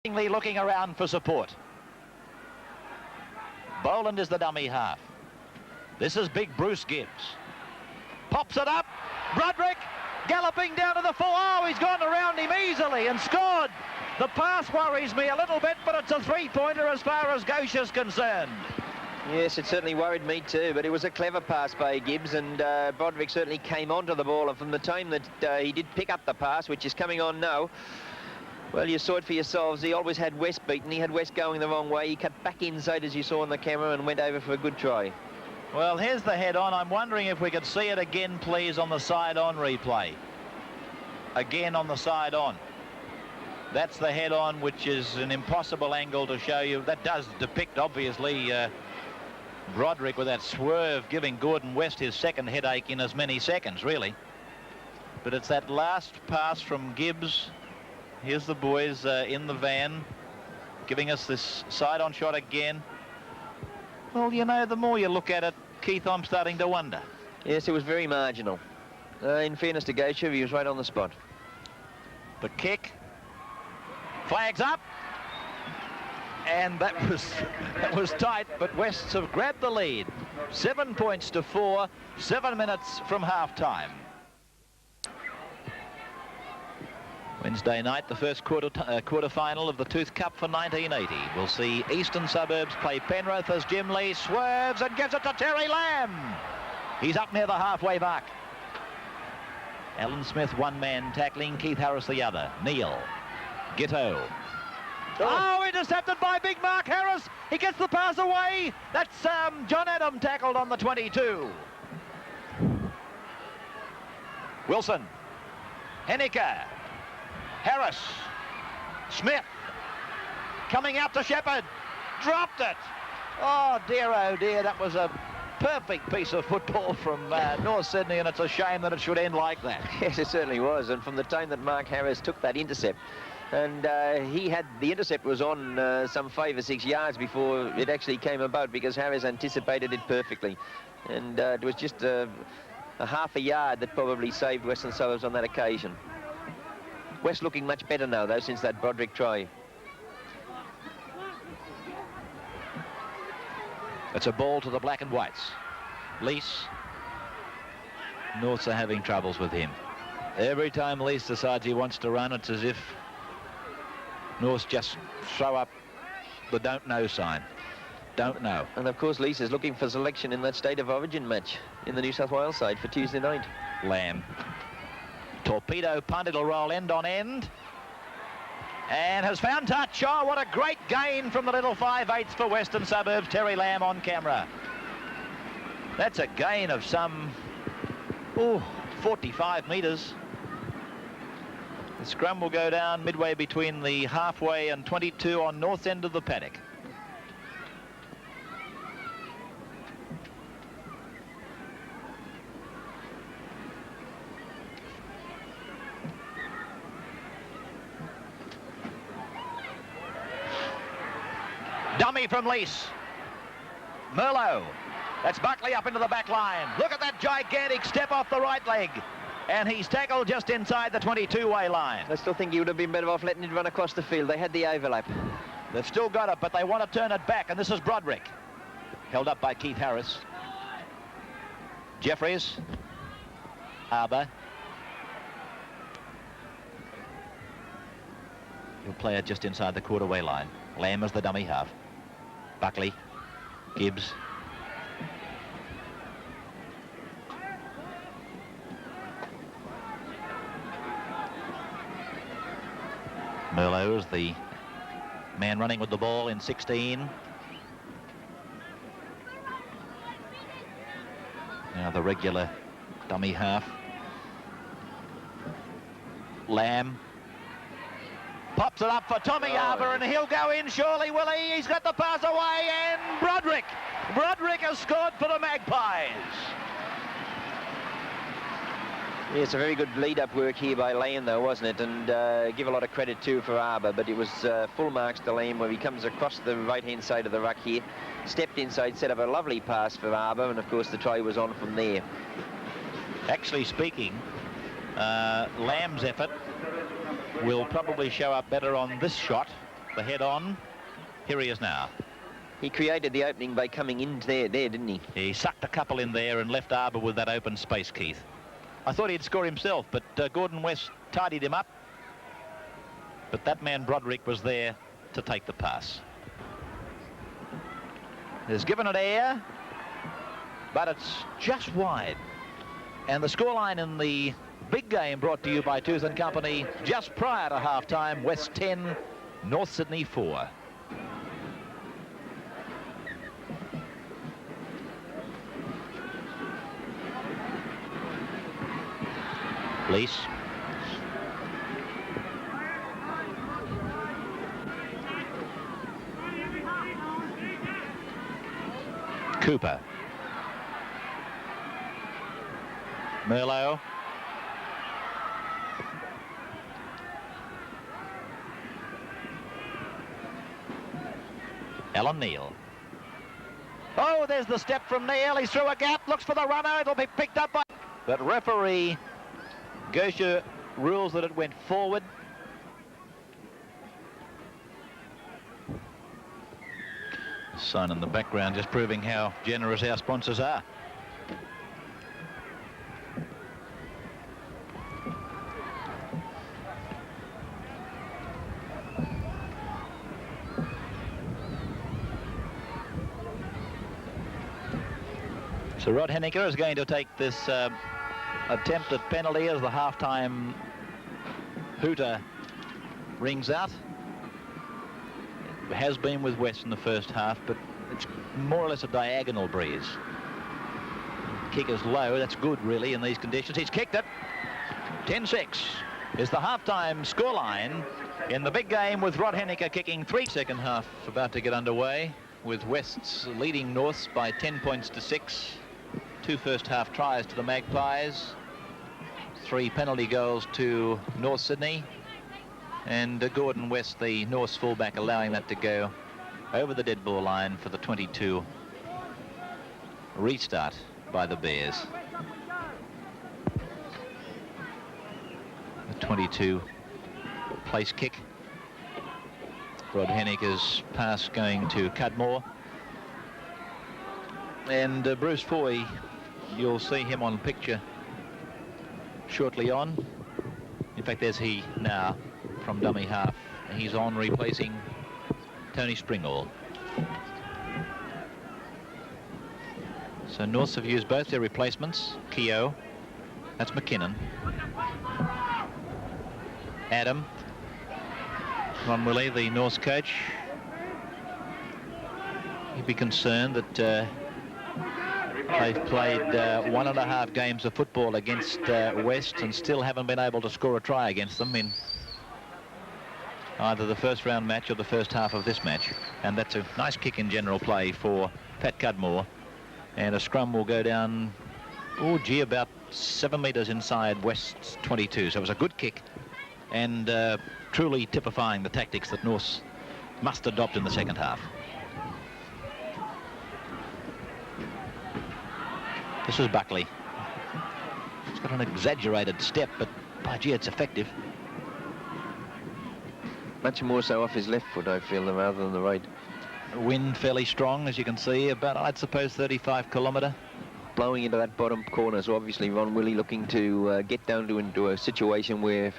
Looking around for support. Boland is the dummy half. This is big Bruce Gibbs. Pops it up. Broderick galloping down to the full. Oh, he's gone around him easily and scored. The pass worries me a little bit, but it's a three-pointer as far as Gauche is concerned. Yes, it certainly worried me too, but it was a clever pass by Gibbs, and Broderick certainly came onto the ball, and from the time that he did pick up the pass, which is coming on now, well, you saw it for yourselves. He always had West beaten. He had West going the wrong way. He cut back inside, as you saw on the camera, and went over for a good try. Well, here's the head-on. I'm wondering if we could see it again, please, on the side-on replay. Again on the side-on. That's the head-on, which is an impossible angle to show you. That does depict, obviously, Broderick with that swerve, giving Gordon West his second headache in as many seconds, really. But it's that last pass from Gibbs. Here's the boys in the van, giving us this side-on shot again. Well, you know, the more you look at it, Keith, I'm starting to wonder. Yes, it was very marginal. In fairness to Gauche, he was right on the spot. The kick. Flags up. And that was tight, but Wests have grabbed the lead. 7 points to 4, 7 minutes from half-time. Wednesday night, the first quarter-final of the Tooth Cup for 1980. We'll see Eastern Suburbs play Penrith as Jim Lee swerves and gives it to Terry Lamb. He's up near the halfway mark. Alan Smith, one-man tackling, Keith Harris the other. Neil. Gitto. Oh, intercepted by big Mark Harris. He gets the pass away. That's John Adam tackled on the 22. Wilson. Henniker. Harris. Smith. Coming out to Shepherd. Dropped it. Oh dear, that was a perfect piece of football from North Sydney, and it's a shame that it should end like that. Yes, it certainly was, and from the time that Mark Harris took that intercept, and the intercept was on some 5 or 6 yards before it actually came about, because Harris anticipated it perfectly, and it was just a half a yard that probably saved Western Suburbs on that occasion. West looking much better now, though, since that Broderick try. It's a ball to the black and whites. Lease. Norths are having troubles with him. Every time Lease decides he wants to run, it's as if Norths just throw up the don't know sign. Don't know. And of course, Lease is looking for selection in that State of Origin match in the New South Wales side for Tuesday night. Lamb. Torpedo punt, it'll roll end on end. And has found touch. Oh, what a great gain from the little 5/8 for Western Suburbs. Terry Lamb on camera. That's a gain of some 45 metres. The scrum will go down midway between the halfway and 22 on north end of the paddock. Dummy from Lease. Merlot. That's Buckley up into the back line. Look at that gigantic step off the right leg. And he's tackled just inside the 22-way line. I still think he would have been better off letting it run across the field. They had the overlap. They've still got it, but they want to turn it back. And this is Broderick. Held up by Keith Harris. Jeffries. Arbour. He'll play it just inside the quarter-way line. Lamb is the dummy half. Buckley. Gibbs. Merlot is the man running with the ball in 16. Now the regular dummy half. Lamb. Pops it up for Tommy Arbour, and he'll go in surely, will he? He's got the pass away, and Broderick. Broderick has scored for the Magpies. Yeah, it's a very good lead-up work here by Lamb, though, wasn't it? And give a lot of credit, too, for Arbour, but it was full marks to Lamb, where he comes across the right-hand side of the ruck here, stepped inside, set up a lovely pass for Arbour, and, of course, the try was on from there. Actually speaking, Lamb's effort will probably show up better on this shot the head on. Here he is now. He created the opening by coming in there, didn't he? He sucked a couple in there and left Arbour with that open space, Keith. I thought he'd score himself, but Gordon West tidied him up. But that man Broderick was there to take the pass. He's given it air, but it's just wide. And the scoreline in the big game brought to you by Tooth and Company just prior to half-time, West 10, North Sydney 4. Lease. Cooper. Merlot. Alan Neal. Oh, there's the step from Neal. He's through a gap, looks for the runner. It'll be picked up by... But referee Gosha rules that it went forward. Sign in the background just proving how generous our sponsors are. So Rod Henniker is going to take this attempt at penalty as the half-time hooter rings out. It has been with West in the first half, but it's more or less a diagonal breeze. Kick is low. That's good, really, in these conditions. He's kicked it. 10-6 is the half-time scoreline in the big game with Rod Henniker kicking 3. Second half about to get underway with West's leading Norths by 10 points to 6. 2 first-half tries to the Magpies. 3 penalty goals to North Sydney. And Gordon West, the North's fullback, allowing that to go over the dead ball line for the 22 restart by the Bears. The 22 place kick. Rod Henniker's pass going to Cudmore. And Bruce Foy, you'll see him on picture shortly on. In fact, there's he now from dummy half. He's on replacing Tony Springall. So Norths have used both their replacements. Keogh, that's McKinnon. Adam, Ron Willey, the Norths coach. He'd be concerned that they've played 1.5 games of football against West and still haven't been able to score a try against them in either the first round match or the first half of this match. And that's a nice kick in general play for Pat Cudmore. And a scrum will go down, oh gee, about 7 metres inside West's 22. So it was a good kick and truly typifying the tactics that Norths must adopt in the second half. This is Buckley. It's got an exaggerated step, but by gee, it's effective. Much more so off his left foot, I feel, rather than the right. Wind fairly strong, as you can see, about, I'd suppose, 35 kilometre. Blowing into that bottom corner, so obviously Ron Willey looking to get down into a situation where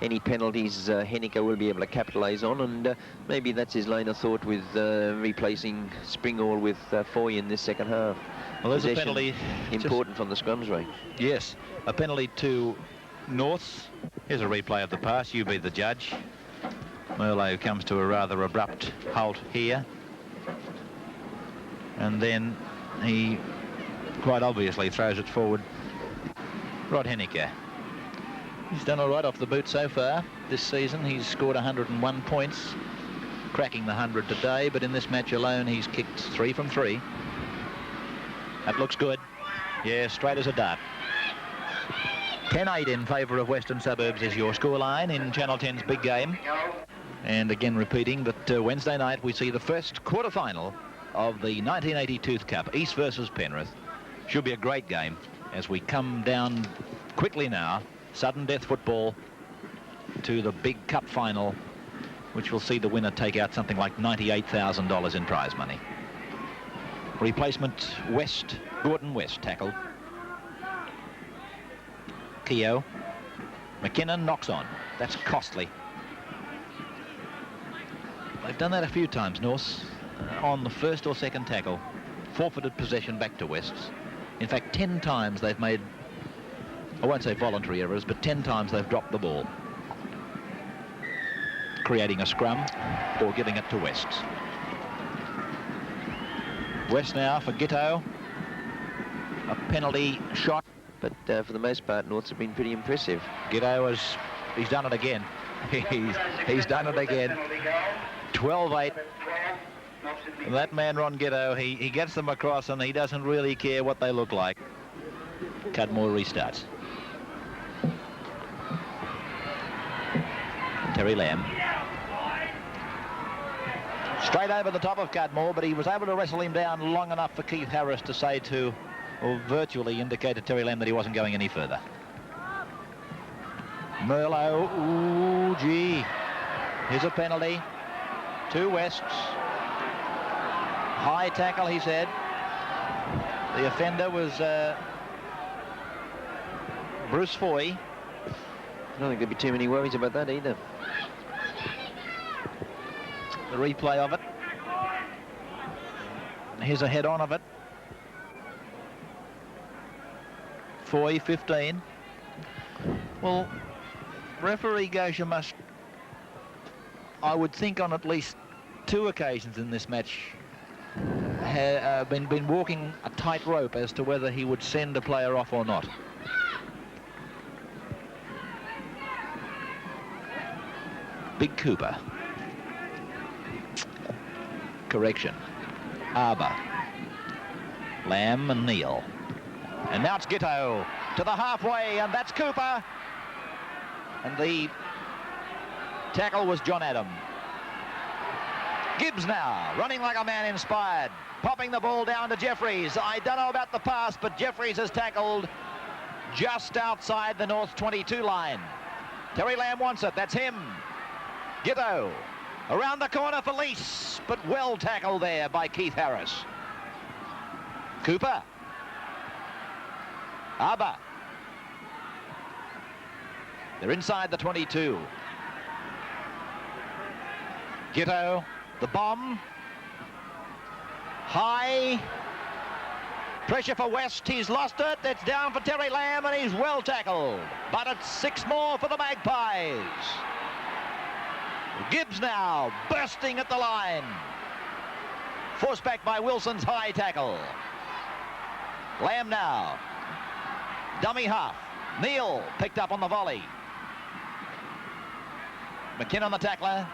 any penalties Henniker will be able to capitalise on, and maybe that's his line of thought with replacing Springall with Foy in this second half. Well, there's a penalty. Important from the scrums range. Yes, a penalty to Norths. Here's a replay of the pass. You be the judge. Merlot comes to a rather abrupt halt here. And then he quite obviously throws it forward. Rod Henniker. He's done all right off the boot so far this season. He's scored 101 points, cracking the 100 today, but in this match alone he's kicked 3 from 3. That looks good. Yeah, straight as a dart. 10-8 in favour of Western Suburbs is your scoreline in Channel 10's big game. And again repeating that Wednesday night we see the first quarter-final of the 1980 Tooth Cup, East versus Penrith. Should be a great game as we come down quickly now, sudden death football, to the big cup final, which which will see the winner take out something like $98,000 in prize money. Replacement West, Gordon West tackled. Keogh. McKinnon knocks on. That's costly. They've done that a few times, Norse, on the first or second tackle. Forfeited possession back to Wests. In fact, 10 times they've made, I won't say voluntary errors, but 10 times they've dropped the ball, creating a scrum or giving it to Wests. West now for Giteau. A penalty shot. But for the most part, Norths have been pretty impressive. Giteau he's done it again. he's done it again. 12-8. That man, Ron Giteau, he gets them across and he doesn't really care what they look like. Cudmore restarts. Terry Lamb. Straight over the top of Cudmore, but he was able to wrestle him down long enough for Keith Harris to say to, or virtually indicate to Terry Lamb that he wasn't going any further. Merlot, ooh, gee. Here's a penalty. 2 Wests. High tackle, he said. The offender was Bruce Foy. I don't think there'd be too many worries about that either. The replay of it. Here's a head-on of it. Foy, 15. Well, referee Gosha must, I would think, on at least 2 occasions in this match, been walking a tightrope as to whether he would send a player off or not. Big Cooper. Correction. Arbour. Lamb and Neal. And now it's Giteau to the halfway, and that's Cooper. And the tackle was John Adam. Gibbs now, running like a man inspired, popping the ball down to Jeffries. I don't know about the pass, but Jeffries has tackled just outside the North 22 line. Terry Lamb wants it, that's him. Giteau around the corner for Lease, but well tackled there by Keith Harris. Cooper. Arbour. They're inside the 22. Giteau, the bomb. High. Pressure for West, he's lost it. It's down for Terry Lamb and he's well tackled. But it's 6 more for the Magpies. Gibbs now bursting at the line. Forced back by Wilson's high tackle. Lamb now. Dummy half. Neal picked up on the volley. McKinnon the tackler.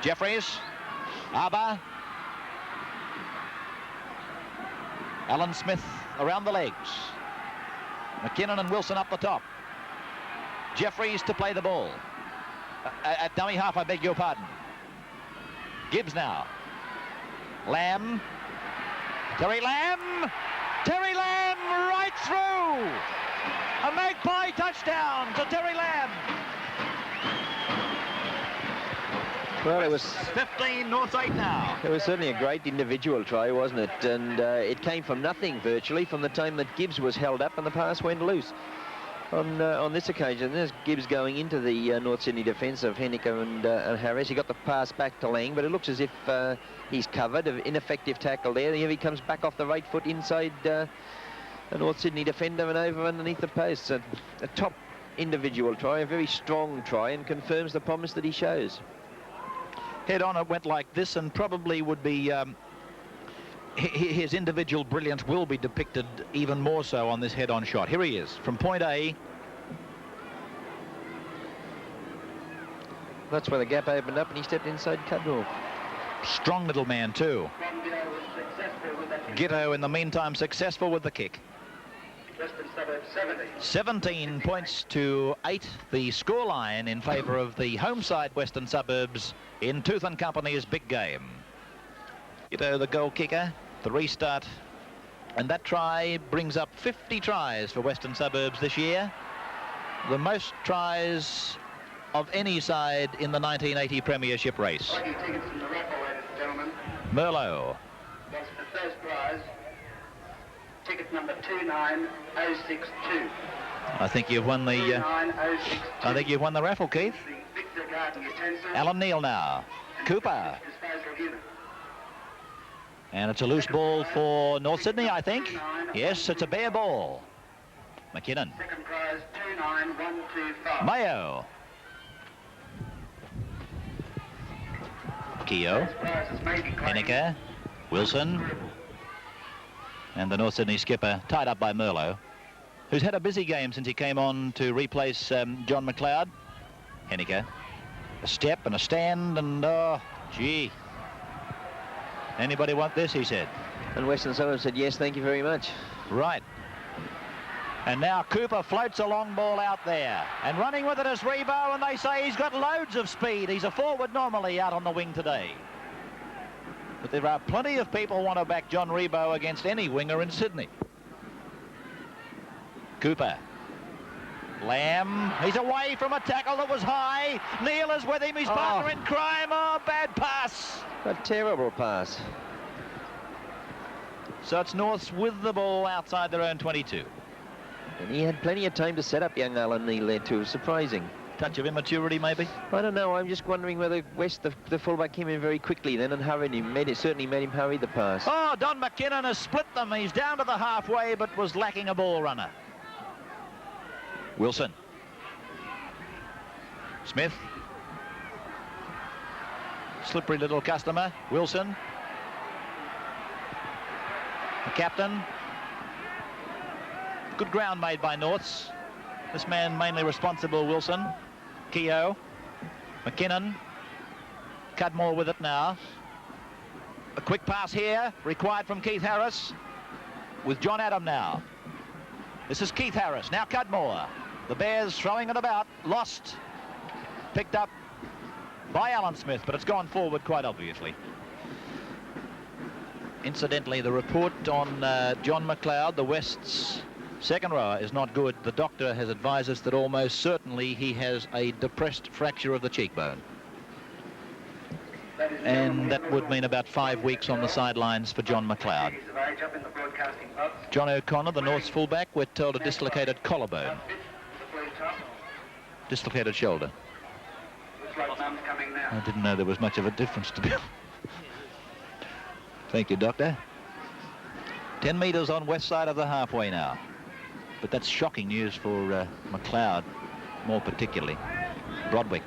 Jeffries. Arbour. Alan Smith around the legs. McKinnon and Wilson up the top. Jeffries to play the ball. At dummy half, I beg your pardon. Gibbs now. Lamb. Terry Lamb. Terry Lamb right through. A Magpie touchdown to Terry Lamb. Well, it was 15, North 8 now. It was certainly a great individual try, wasn't it? And it came from nothing virtually from the time that Gibbs was held up and the pass went loose. On this occasion, there's Gibbs going into the North Sydney defence of Henniker and Harris. He got the pass back to Lang, but it looks as if he's covered. An ineffective tackle there. Here he comes back off the right foot inside a North Sydney defender and over underneath the post. A top individual try, a very strong try, and confirms the promise that he shows. Head on, it went like this, and probably would be his individual brilliance will be depicted even more so on this head-on shot. Here he is from point A. That's where the gap opened up and he stepped inside Cudmore. Strong little man too. Giteau in the meantime successful with the kick. 17 points to 8, the scoreline in favour of the home side Western Suburbs in Tooth and Company's big game. Giteau, the goal kicker, the restart, and that try brings up 50 tries for Western Suburbs this year. the most tries of any side in the 1980 Premiership race. Lucky tickets from the raffle, ladies and gentlemen. Merlot. That's the first prize. Ticket number 29062. I think you've won the. 29062. I think you've won the raffle, Keith. The Victor Garden utensils. Alan Neil now. Cooper. Disposal unit. And it's a loose ball for North Sydney, I think. Yes, it's a bare ball. McKinnon. Second prize 29125. Mayo. Keogh. First prize is maybe Henniker. Wilson. And the North Sydney skipper tied up by Merlot, who's had a busy game since he came on to replace John McLeod. Henniker. A step and a stand and, oh, gee. Anybody want this, he said. And Western Suburbs said, yes, thank you very much. Right. And now Cooper floats a long ball out there. And running with it is Rebo, and they say he's got loads of speed. He's a forward normally out on the wing today. But there are plenty of people who want to back John Rebo against any winger in Sydney. Cooper. Lamb. He's away from a tackle that was high. Neil is with him. His partner in crime. Oh, bad pass. A terrible pass. So it's Norths with the ball outside their own 22. And he had plenty of time to set up young Alan Neil there too. Surprising. Touch of immaturity, maybe? I don't know. I'm just wondering whether West, the fullback, came in very quickly then and hurried him. Certainly made him hurry the pass. Oh, Don McKinnon has split them. He's down to the halfway, but was lacking a ball runner. Wilson. Smith. Slippery little customer. Wilson. The captain. Good ground made by Norths. This man mainly responsible, Wilson. Keogh. McKinnon. Cudmore with it now. A quick pass here, required from Keith Harris. With John Adam now. This is Keith Harris. Now Cudmore. The Bears throwing it about. Lost. Picked up by Alan Smith, but it's gone forward quite obviously. Incidentally, the report on John McLeod, the West's second rower, is not good. The doctor has advised us that almost certainly he has a depressed fracture of the cheekbone. And that would mean about 5 weeks on the sidelines for John McLeod. John O'Connor, the North's fullback, we're told a dislocated collarbone. Dislocated shoulder. I didn't know there was much of a difference, to be honest. Thank you, Doctor. 10 metres on west side of the halfway now. But that's shocking news for McLeod, more particularly. Brodwick.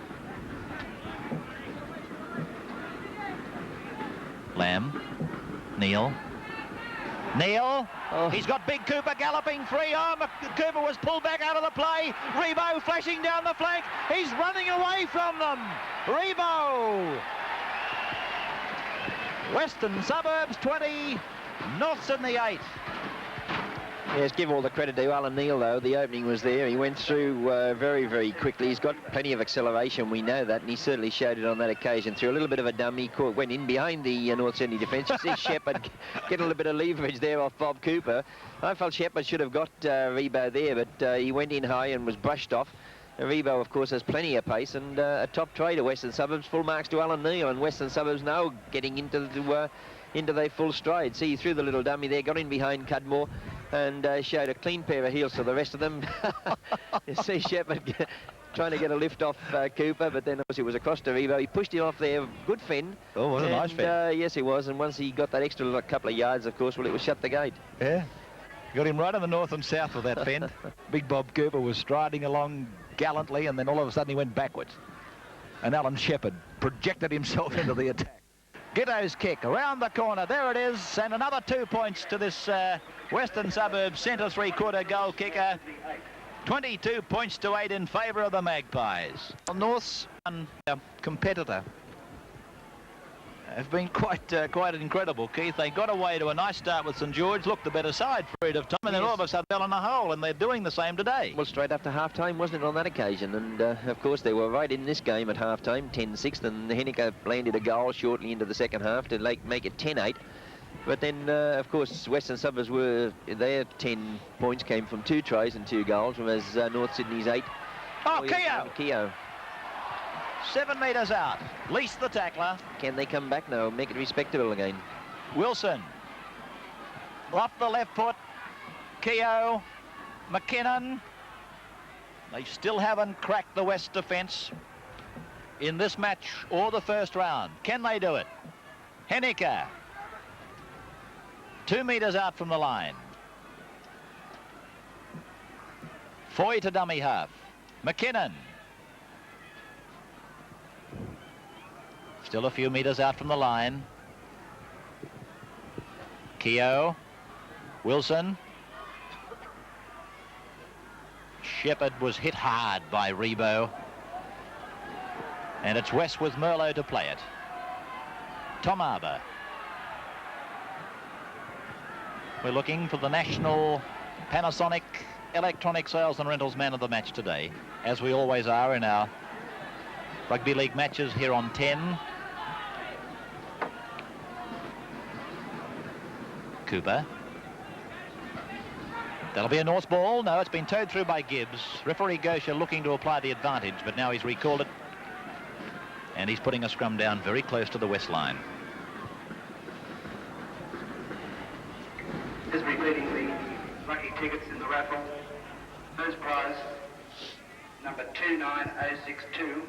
Lamb. Neil. Neil. Oh. He's got Big Cooper galloping free. Oh, Cooper was pulled back out of the play. Rebo flashing down the flank. He's running away from them. Rebo. Western Suburbs 20, North Sydney 8. Yes, give all the credit to Alan Neil, though. The opening was there. He went through very, very quickly. He's got plenty of acceleration, we know that, and he certainly showed it on that occasion. Through a little bit of a dummy, went in behind the North Sydney defence. You see Shepherd get a little bit of leverage there off Bob Cooper. I felt Shepherd should have got Rebo there, but he went in high and was brushed off. Rebo, of course, has plenty of pace, and a top try to Western Suburbs. Full marks to Alan Neil, and Western Suburbs now getting into their full stride. See, he threw the little dummy there, got in behind Cudmore, and showed a clean pair of heels to the rest of them. You see Shepherd trying to get a lift off Cooper, but then, of course, it was across to Rebo. He pushed him off there. Good fin. Oh, what a nice fin. Yes, he was, and once he got that extra couple of yards, of course, well, it was shut the gate. Yeah. Got him right in the north and south of that fend. Big Bob Cooper was striding along gallantly, and then all of a sudden he went backwards. And Alan Shepherd projected himself into the attack. Gitto's kick around the corner. There it is, and another 2 points to this Western Suburbs centre three-quarter goal kicker. 22 points to 8 in favour of the Magpies. North's competitor have been quite incredible, Keith. They got away to a nice start with St George, looked the better side for a period of time, and then all of a sudden fell in a hole, and they're doing the same today. Well, straight after half-time, wasn't it, on that occasion? And, of course, they were right in this game at half-time, 10-6, and Henniker landed a goal shortly into the second half to make it 10-8. But then, of course, Western Suburbs their 10 points came from 2 tries and 2 goals, whereas North Sydney's 8 Oh, he's Keogh! going to Keogh. 7 metres out. Least the tackler. Can they come back now? Make it respectable again. Wilson. Off the left foot. Keogh. McKinnon. They still haven't cracked the West defence in this match or the first round. Can they do it? Henniker. 2 metres out from the line. Foy to dummy half. McKinnon. Still a few metres out from the line. Keogh. Wilson. Shepherd was hit hard by Rebo. And it's West with Merlot to play it. Tom Arbour. We're looking for the National Panasonic Electronic Sales and Rentals Man of the Match today, as we always are in our rugby league matches here on 10. Cooper. That'll be a North ball. No, it's been towed through by Gibbs. Referee Gosha looking to apply the advantage, but now he's recalled it. And he's putting a scrum down very close to the West line. Just repeating the lucky tickets in the raffle. First prize, number 29062.